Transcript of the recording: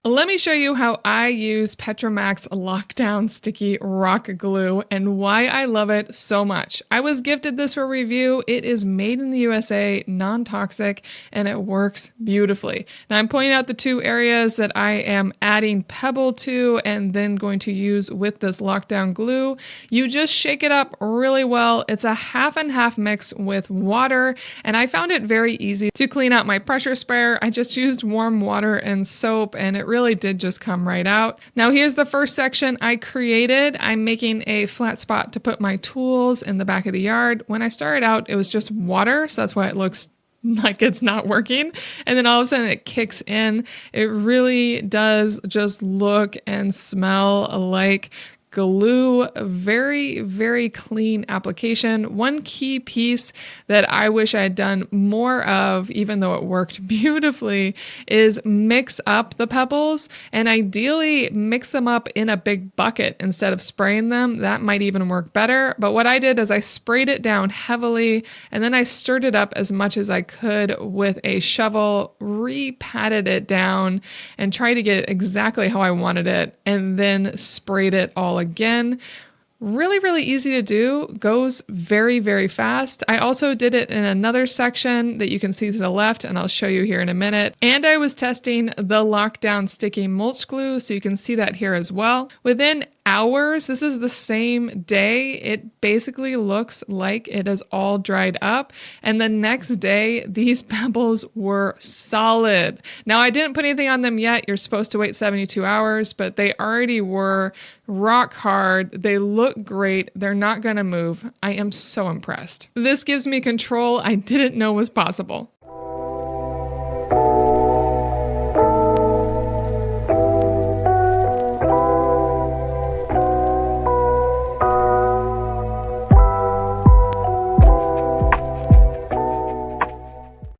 Let me show you how I use PetraMax Lockdown Sticky Rock Glue and why I love it so much. I was gifted this for review. It is made in the USA, non-toxic, and it works beautifully. Now I'm pointing out the two areas that I am adding Pebble to and then going to use with this lockdown glue. You just shake it up really well. It's a half and half mix with water, and I found it very easy to clean out my pressure sprayer. I just used warm water and soap, and it really did just come right out. Now here's the first section I created. I'm making a flat spot to put my tools in the back of the yard. When I started out, it was just water, so that's why it looks like it's not working. And then all of a sudden it kicks in. It really does just look and smell like glue. Very, very clean application. One key piece that I wish I had done more of, even though it worked beautifully, is mix up the pebbles and ideally mix them up in a big bucket instead of spraying them. That might even work better. But what I did is I sprayed it down heavily and then I stirred it up as much as I could with a shovel, re-patted it down and tried to get it exactly how I wanted it, and then sprayed it all again. Really, really easy to do. Goes very, very fast. I also did it in another section that you can see to the left, and I'll show you here in a minute. And I was testing the lockdown sticky mulch glue, so you can see that here as well. Within hours, this is the same day, it basically looks like it is all dried up. And the next day, these pebbles were solid. Now, I didn't put anything on them yet. You're supposed to wait 72 hours, but they already were rock hard. They look great. They're not going to move. I am so impressed. This gives me control I didn't know was possible.